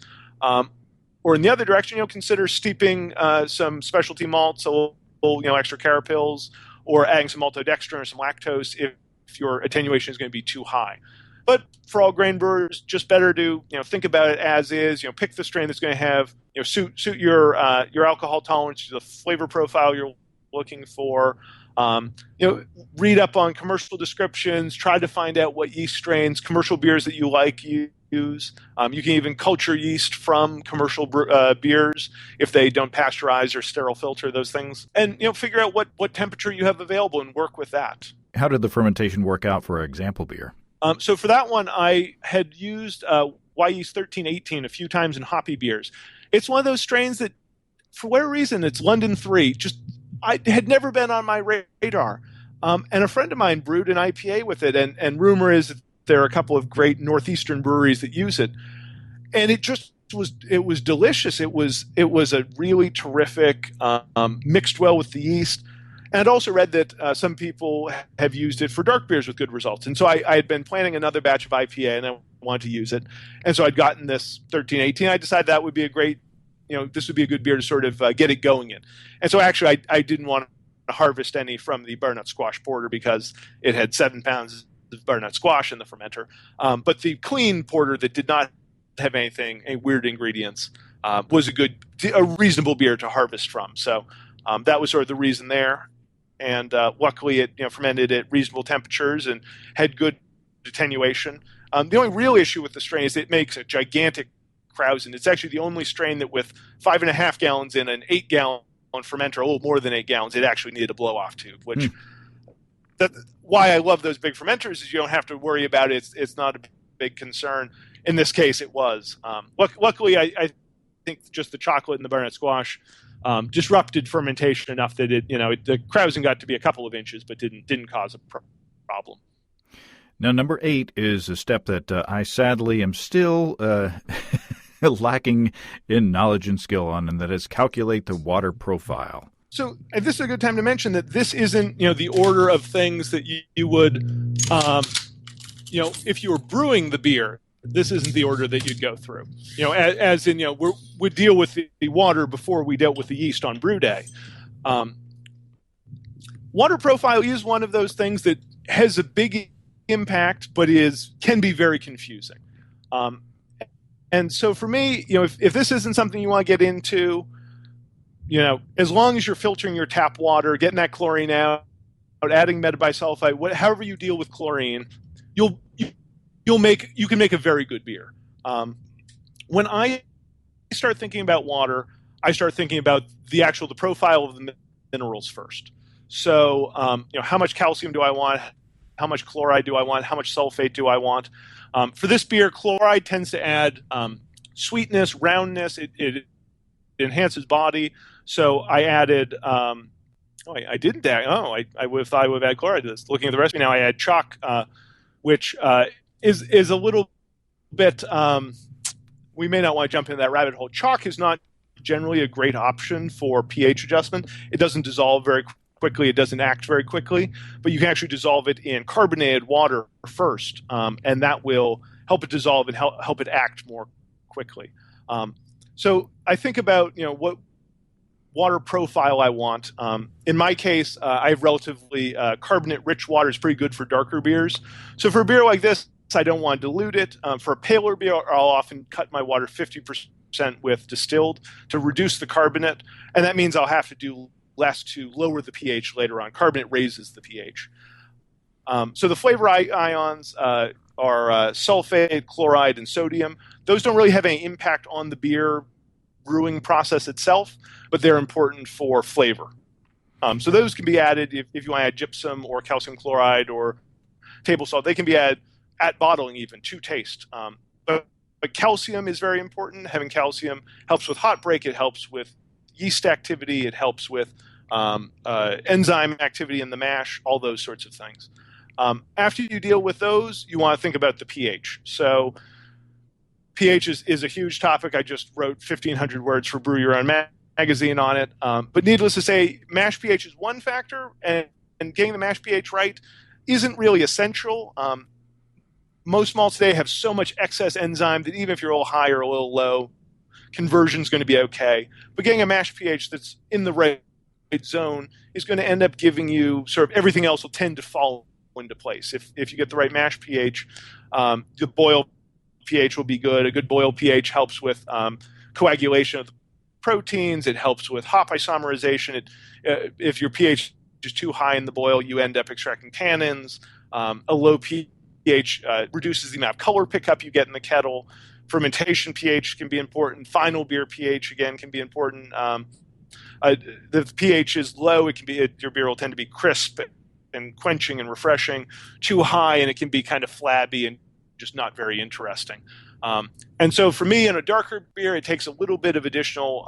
Speaker 2: Or in the other direction, consider steeping some specialty malts, a little extra carapils, or adding some maltodextrin or some lactose if your attenuation is going to be too high. But for all grain brewers, just better to think about it as is. Pick the strain that's going to have suit your alcohol tolerance, the flavor profile you're looking for. Read up on commercial descriptions. Try to find out what yeast strains, commercial beers that you like use. You can even culture yeast from commercial beers if they don't pasteurize or sterile filter those things, and figure out what temperature you have available and work with that.
Speaker 1: How did the fermentation work out for an example beer?
Speaker 2: So for that one, I had used Y yeast 1318 a few times in hoppy beers. It's one of those strains that, for whatever reason, it's London 3. I had never been on my radar. And a friend of mine brewed an IPA with it, and rumor is that there are a couple of great northeastern breweries that use it. And it was delicious. It was a really terrific, mixed well with the yeast. And I'd also read that some people have used it for dark beers with good results. And so I had been planning another batch of IPA, and I wanted to use it. And so I'd gotten this 1318. I decided that would be a great, this would be a good beer to sort of get it going in. And so actually I didn't want to harvest any from the butternut squash porter because it had 7 pounds of butternut squash in the fermenter. But the clean porter that did not have any weird ingredients was a reasonable beer to harvest from. So that was sort of the reason there. And luckily it fermented at reasonable temperatures and had good attenuation. The only real issue with the strain is it makes a gigantic Krausen. It's actually the only strain that with 5.5 gallons in an 8-gallon fermenter, a little more than 8 gallons, it actually needed a blow-off tube, which why I love those big fermenters is you don't have to worry about it. It's not a big concern. In this case, it was. Luckily, I think just the chocolate and the butternut squash disrupted fermentation enough that the Krausen got to be a couple of inches, but didn't cause a problem.
Speaker 1: Now, number 8 is a step that I sadly am still lacking in knowledge and skill on, and that is calculate the water profile.
Speaker 2: So this is a good time to mention that this isn't the order of things that you would if you were brewing the beer. This isn't the order that you'd go through. As in we deal with the water before we dealt with the yeast on brew day. Water profile is one of those things that has a big impact, but can be very confusing. And so for me, if this isn't something you want to get into, as long as you're filtering your tap water, getting that chlorine out, adding metabisulfite, however you deal with chlorine, you can make a very good beer. When I start thinking about water, I start thinking about the profile of the minerals first. So, how much calcium do I want? How much chloride do I want? How much sulfate do I want? For this beer, chloride tends to add sweetness, roundness. It enhances body. So I added. I didn't add. I would have thought I would have added chloride to this. Looking at the recipe now, I add chalk, which is a little bit. We may not want to jump into that rabbit hole. Chalk is not generally a great option for pH adjustment. It doesn't dissolve very quickly. It doesn't act very quickly, but you can actually dissolve it in carbonated water first, and that will help it dissolve and help it act more quickly. So I think about what water profile I want. In my case, I have relatively carbonate-rich water. Is pretty good for darker beers. So for a beer like this, I don't want to dilute it. For a paler beer, I'll often cut my water 50% with distilled to reduce the carbonate, and that means I'll have to do less to lower the pH later on. Carbonate raises the pH. So the flavor ions are sulfate, chloride, and sodium. Those don't really have any impact on the beer brewing process itself, but they're important for flavor. So those can be added if you want to add gypsum or calcium chloride or table salt. They can be added at bottling even to taste. But calcium is very important. Having calcium helps with hot break. It helps with yeast activity. It helps with enzyme activity in the mash, all those sorts of things. After you deal with those, you want to think about the pH. So pH is a huge topic. I just wrote 1,500 words for Brew Your Own magazine on it. But needless to say, mash pH is one factor, and getting the mash pH right isn't really essential. Most malts today have so much excess enzyme that even if you're a little high or a little low, conversion is going to be okay. But getting a mash pH that's in the right zone is going to end up giving you sort of everything else will tend to fall into place. If you get the right mash pH, the boil pH will be good. A good boil pH helps with coagulation of the proteins. It helps with hop isomerization. If your pH is too high in the boil, you end up extracting tannins. A low pH reduces the amount of color pickup you get in the kettle. Fermentation pH can be important. Final beer pH, again, can be important. The pH is low, your beer will tend to be crisp and quenching and refreshing. Too high, and it can be kind of flabby and just not very interesting. And so for me, in a darker beer, it takes a little bit of additional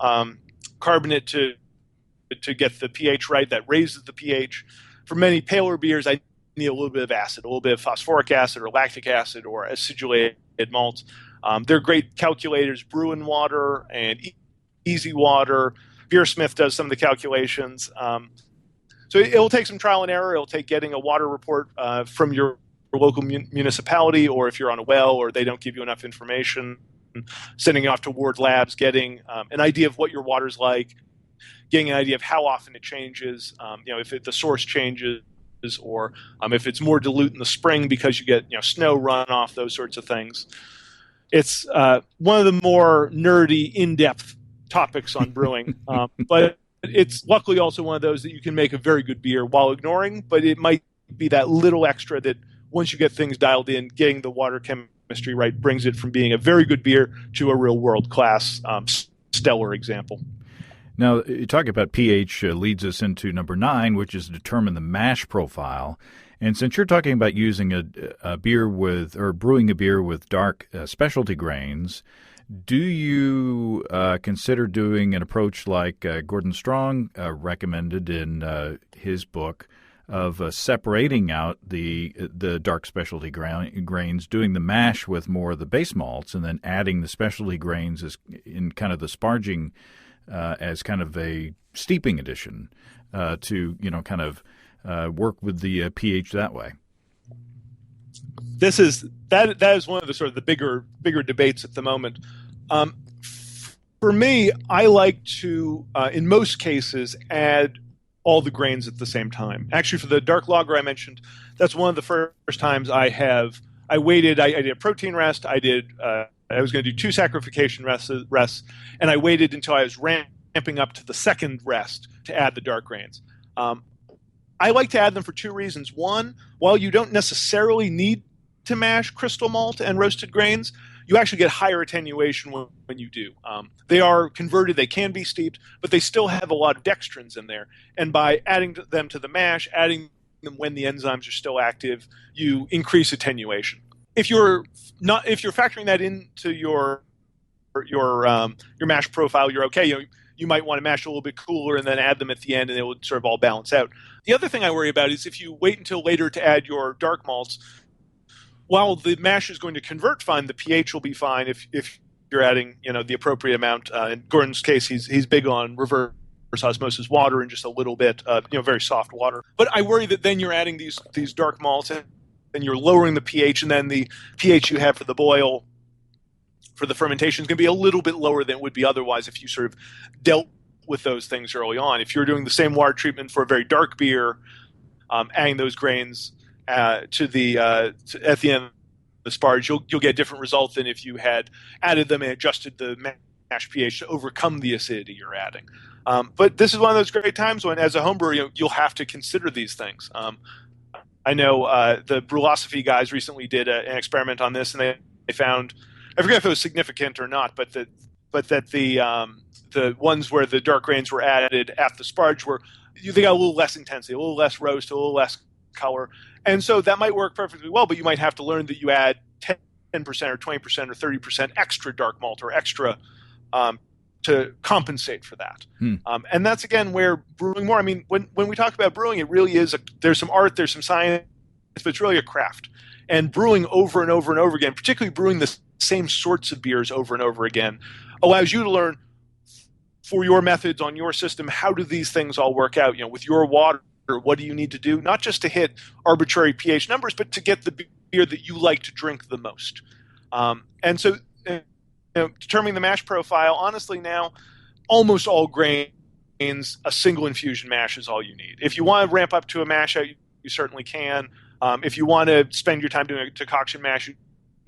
Speaker 2: carbonate to get the pH right. That raises the pH. For many paler beers, I need a little bit of acid, a little bit of phosphoric acid or lactic acid or acidulated malts. They're great calculators. Brew in Water and Easy Water. Beersmith does some of the calculations. So it'll take some trial and error. It'll take getting a water report from your local municipality, or if you're on a well or they don't give you enough information, sending it off to ward labs, getting an idea of what your water's like, getting an idea of how often it changes, if the source changes, or if it's more dilute in the spring because you get snow runoff, those sorts of things. It's one of the more nerdy, in-depth topics on brewing, but it's luckily also one of those that you can make a very good beer while ignoring, but it might be that little extra that once you get things dialed in, getting the water chemistry right brings it from being a very good beer to a real world-class stellar example.
Speaker 1: Now, you talk about pH leads us into number 9, which is to determine the mash profile. And since you're talking about using a beer with, or brewing a beer with dark specialty grains, do you consider doing an approach like Gordon Strong recommended in his book of separating out the dark specialty grains, doing the mash with more of the base malts, and then adding the specialty grains as in kind of the sparging as kind of a steeping addition to kind of work with the pH that way?
Speaker 2: That is one of the sort of the bigger debates at the moment. For me, I like to, in most cases, add all the grains at the same time. Actually, for the dark lager I mentioned, that's one of the first times I waited. I did a protein rest. I was going to do 2 saccharification rests, and I waited until I was ramping up to the second rest to add the dark grains. I like to add them for 2 reasons. One, while you don't necessarily need to mash crystal malt and roasted grains, you actually get higher attenuation when you do. They are converted, they can be steeped, but they still have a lot of dextrins in there. And by adding them to the mash, adding them when the enzymes are still active, you increase attenuation. If you're factoring that into your mash profile, you're okay. You might want to mash a little bit cooler and then add them at the end, and it will sort of all balance out. The other thing I worry about is if you wait until later to add your dark malts, while the mash is going to convert fine, the pH will be fine if you're adding the appropriate amount. In Gordon's case, he's big on reverse osmosis water and just a little bit of very soft water. But I worry that then you're adding these dark malts and you're lowering the pH, and then the pH you have for the boil for the fermentation is going to be a little bit lower than it would be otherwise if you sort of dealt with those things early on. If you're doing the same water treatment for a very dark beer, adding those grains at the end of the sparge, you'll get a different result than if you had added them and adjusted the mash pH to overcome the acidity you're adding. But this is one of those great times when, as a home brewer, you'll have to consider these things. I know the Brewlosophy guys recently did an experiment on this, and they found, I forget if it was significant or not, but that the ones where the dark grains were added at the sparge they got a little less intensity, a little less roast, a little less color. And so that might work perfectly well, but you might have to learn that you add 10% or 20% or 30% extra dark malt or extra to compensate for that. And that's, again, where brewing more, I mean, when we talk about brewing, it really is, there's some art, there's some science, but it's really a craft. And brewing over and over and over again, particularly brewing the same sorts of beers over and over again, allows you to learn for your methods on your system, how do these things all work out? With your water, what do you need to do? Not just to hit arbitrary pH numbers, but to get the beer that you like to drink the most. And so determining the mash profile, honestly now, almost all grains, a single infusion mash is all you need. If you want to ramp up to a mash out, you certainly can. If you want to spend your time doing a decoction mash, you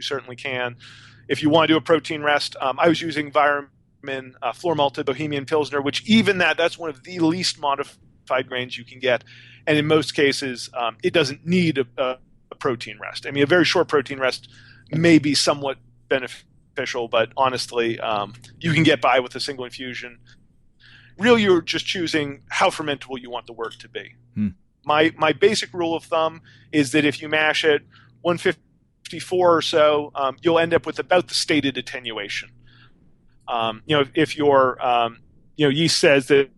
Speaker 2: certainly can. If you want to do a protein rest, I was using floor malted Bohemian Pilsner, which even that's one of the least modified grains you can get. And in most cases, it doesn't need a protein rest. I mean, a very short protein rest may be somewhat beneficial, but honestly, you can get by with a single infusion. Really, you're just choosing how fermentable you want the wort to be. My basic rule of thumb is that if you mash it 154 or so, you'll end up with about the stated attenuation. If your yeast says that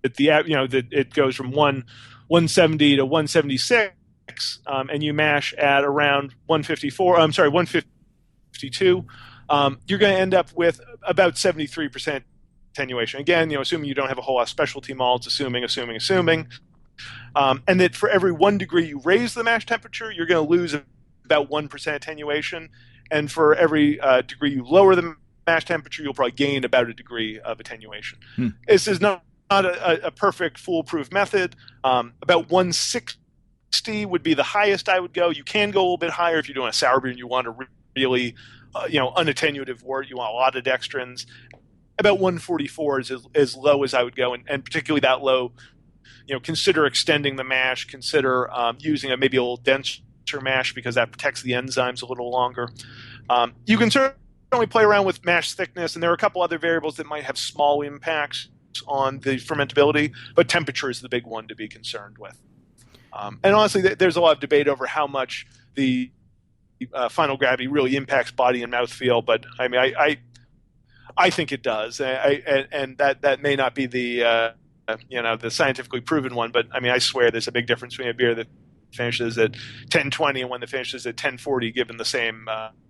Speaker 2: that it goes from 170 to 176, and you mash at around 152, you're going to end up with about 73% attenuation. Again, assuming you don't have a whole lot of specialty malts, assuming. And that for every 1 degree you raise the mash temperature, you're going to lose about 1% attenuation. And for every degree you lower the mash temperature, you'll probably gain about a degree of attenuation. This is not a perfect foolproof method. About 160 would be the highest I would go. You can go a little bit higher if you're doing a sour beer and you want a really unattenuative wort. You want a lot of dextrins. About 144 is as low as I would go, and particularly that low, consider extending the mash. Consider using maybe a little denser mash because that protects the enzymes a little longer. You can certainly play around with mash thickness, and there are a couple other variables that might have small impacts on the fermentability, but temperature is the big one to be concerned with. And honestly, there's a lot of debate over how much the final gravity really impacts body and mouthfeel, but I mean, I think it does, and that may not be the the scientifically proven one, but I mean, I swear there's a big difference between a beer that finishes at 1020 and one that finishes at 1040, given the same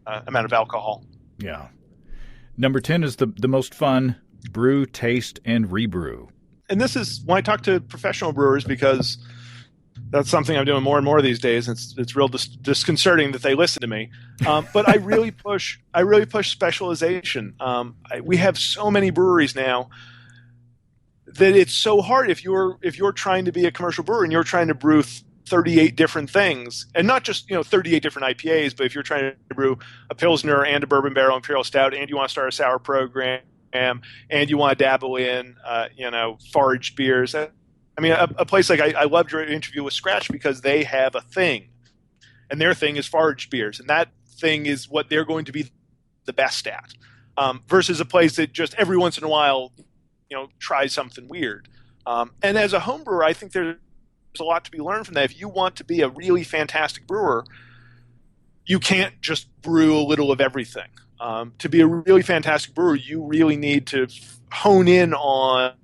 Speaker 2: amount of alcohol.
Speaker 1: Yeah. Number 10 is the most fun: brew, taste, and rebrew.
Speaker 2: And this is when I talk to professional brewers, because that's something I'm doing more and more these days. It's real disconcerting that they listen to me. But I really push specialization. We have so many breweries now that it's so hard if you're trying to be a commercial brewer and you're trying to brew 38 different things, and not just 38 different IPAs, but if you're trying to brew a Pilsner and a Bourbon Barrel Imperial Stout, and you want to start a sour program, and you want to dabble in foraged beers. I mean, a place like I loved your interview with Scratch because they have a thing, and their thing is foraged beers, and that thing is what they're going to be the best at, versus a place that just every once in a while tries something weird. And as a home brewer, I think there's a lot to be learned from that. If you want to be a really fantastic brewer, you can't just brew a little of everything. To be a really fantastic brewer, you really need to hone in on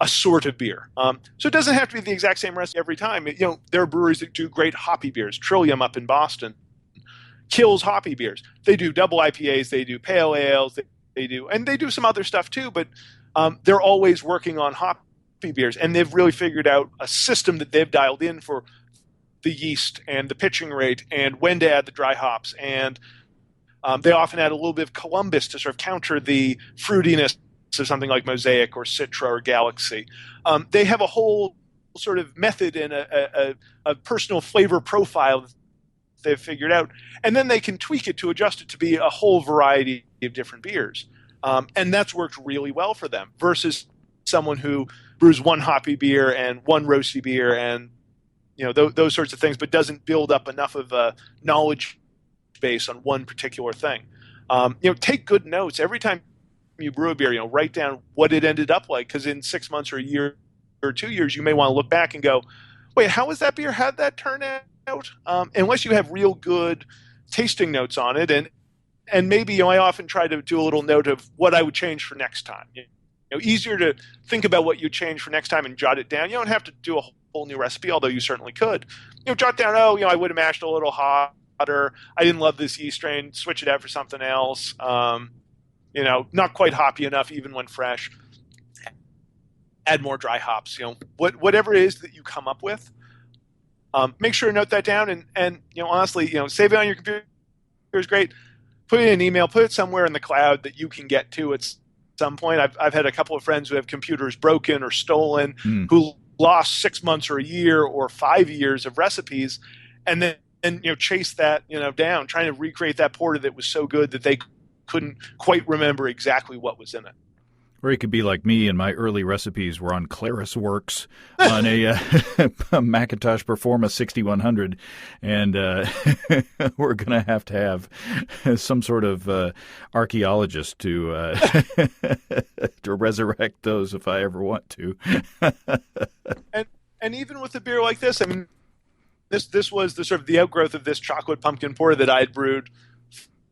Speaker 2: a sort of beer. So it doesn't have to be the exact same recipe every time. There are breweries that do great hoppy beers. Trillium up in Boston kills hoppy beers. They do double IPAs, they do pale ales, they do some other stuff too, but they're always working on hoppy beers, and they've really figured out a system that they've dialed in for the yeast and the pitching rate and when to add the dry hops. And they often add a little bit of Columbus to sort of counter the fruitiness of something like Mosaic or Citra or Galaxy. They have a whole sort of method and a personal flavor profile that they've figured out, and then they can tweak it to adjust it to be a whole variety of different beers. And that's worked really well for them versus someone who brews one hoppy beer and one roasty beer and those sorts of things, but doesn't build up enough of a knowledge base on one particular thing. Take good notes every time you brew a beer. Write down what it ended up like, because in 6 months or a year or 2 years, you may want to look back and go, "Wait, how was that beer? How'd that turn out?" Unless you have real good tasting notes on it, and maybe I often try to do a little note of what I would change for next time. Easier to think about what you change for next time and jot it down. You don't have to do a whole new recipe, although you certainly could. Jot down, I would have mashed a little hotter. I didn't love this yeast strain. Switch it out for something else. Not quite hoppy enough even when fresh. Add more dry hops. Whatever it is that you come up with, make sure to note that down. And honestly, save it on your computer is great. Put it in an email. Put it somewhere in the cloud that you can get to at some point. I've had a couple of friends who have computers broken or stolen, who lost 6 months or a year or 5 years of recipes, and then chase that down, trying to recreate that porter that was so good that they couldn't quite remember exactly what was in it.
Speaker 1: Or you could be like me, and my early recipes were on Claris Works on a Macintosh Performa 6100, and we're going to have some sort of archaeologist to to resurrect those if I ever want to.
Speaker 2: and even with a beer like this, I mean, this was the sort of the outgrowth of this chocolate pumpkin porter that I had brewed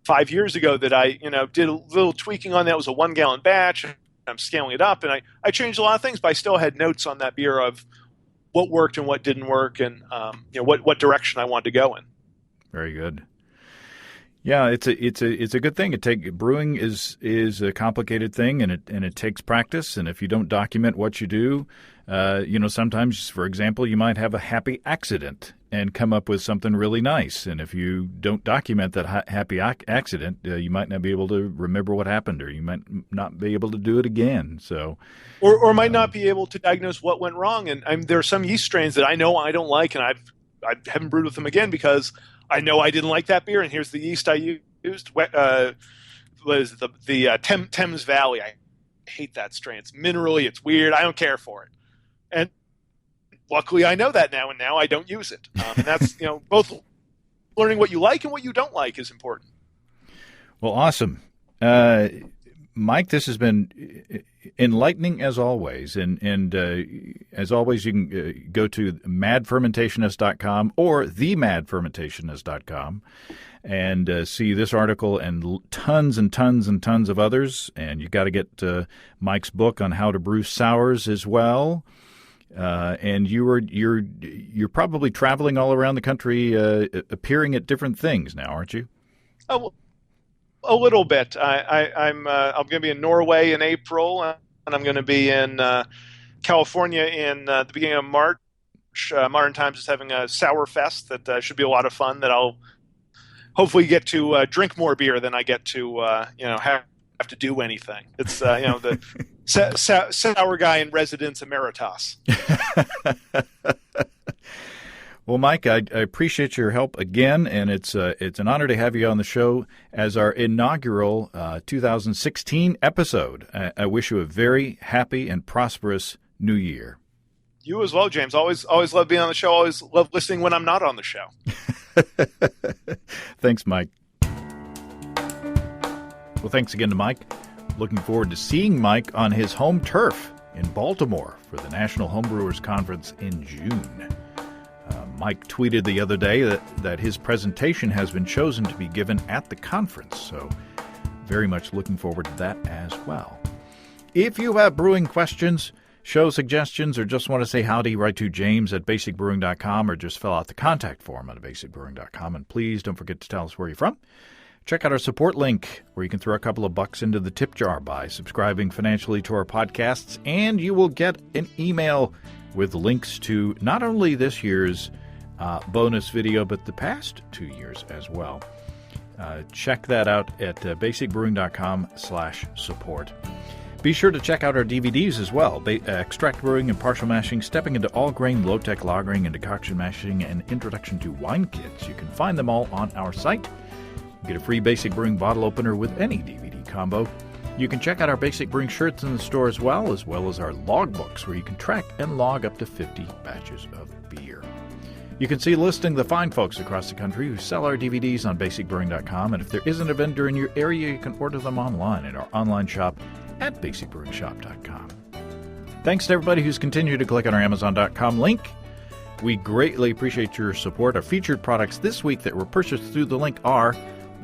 Speaker 2: 5 years ago. That I did a little tweaking on. That was a 1 gallon batch. I'm scaling it up, and I changed a lot of things, but I still had notes on that beer of what worked and what didn't work, and what direction I wanted to go in.
Speaker 1: Very good. Yeah, it's a good thing. Brewing is a complicated thing, and it takes practice. And if you don't document what you do, sometimes, for example, you might have a happy accident and come up with something really nice. And if you don't document that happy accident, you might not be able to remember what happened, or you might not be able to do it again. So,
Speaker 2: or might not be able to diagnose what went wrong. And there are some yeast strains that I know I don't like, and I haven't brewed with them again because I know I didn't like that beer. And here's the yeast I used. Was the Thames Valley? I hate that strain. It's minerally. It's weird. I don't care for it. And luckily, I know that now, and now I don't use it. And that's both learning what you like and what you don't like is important.
Speaker 1: Well, awesome, Mike. This has been enlightening as always, and as always, you can go to madfermentationist.com or themadfermentationist.com and see this article and tons and tons and tons of others. And you got to get Mike's book on how to brew sours as well. And you're probably traveling all around the country, appearing at different things now, aren't you?
Speaker 2: Oh, a little bit. I'm going to be in Norway in April, and I'm going to be in California in the beginning of March. Modern Times is having a sour fest that should be a lot of fun. That I'll hopefully get to drink more beer than I get to have to do anything. It's the sour guy in residence emeritus.
Speaker 1: Well, Mike, I appreciate your help again, and it's an honor to have you on the show as our inaugural 2016 episode. I wish you a very happy and prosperous New Year.
Speaker 2: You as well, James. Always love being on the show. Always love listening when I'm not on the show.
Speaker 1: Thanks, Mike. Well, thanks again to Mike. Looking forward to seeing Mike on his home turf in Baltimore for the National Homebrewers Conference in June. Mike tweeted the other day that his presentation has been chosen to be given at the conference, so very much looking forward to that as well. If you have brewing questions, show suggestions, or just want to say howdy, write to james@basicbrewing.com or just fill out the contact form on basicbrewing.com. And please don't forget to tell us where you're from. Check out our support link, where you can throw a couple of bucks into the tip jar by subscribing financially to our podcasts, and you will get an email with links to not only this year's bonus video, but the past 2 years as well. Check that out at basicbrewing.com/support. Be sure to check out our DVDs as well. Extract Brewing and Partial Mashing, Stepping into All-Grain, Low-Tech Lagering and Decoction Mashing, and Introduction to Wine Kits. You can find them all on our site. You get a free Basic Brewing bottle opener with any DVD combo. You can check out our Basic Brewing shirts in the store as well as our logbooks, where you can track and log up to 50 batches of beer. You can see a listing of the fine folks across the country who sell our DVDs on basicbrewing.com, and if there is an vendor in your area, you can order them online in our online shop at basicbrewingshop.com. Thanks to everybody who's continued to click on our Amazon.com link. We greatly appreciate your support. Our featured products this week that were purchased through the link are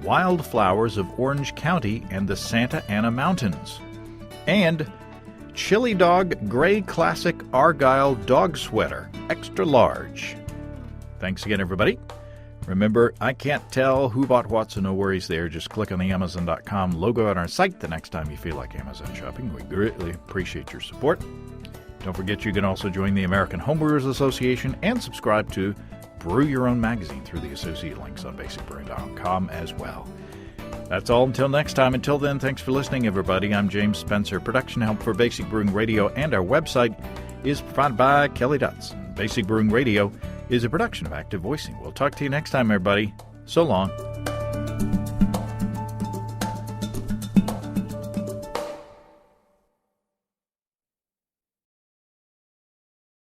Speaker 1: Wildflowers of Orange County and the Santa Ana Mountains, and Chili Dog Gray Classic Argyle Dog Sweater, extra large. Thanks again, everybody. Remember, I can't tell who bought what, so no worries there. Just click on the Amazon.com logo on our site the next time you feel like Amazon shopping. We greatly appreciate your support. Don't forget you can also join the American Homebrewers Association and subscribe to Brew Your Own magazine through the associate links on basicbrewing.com as well. That's all until next time. Until then, thanks for listening, everybody. I'm James Spencer. Production help for Basic Brewing Radio and our website is provided by Kelly Dotson. Basic Brewing Radio is a production of Active Voicing. We'll talk to you next time, everybody. So long.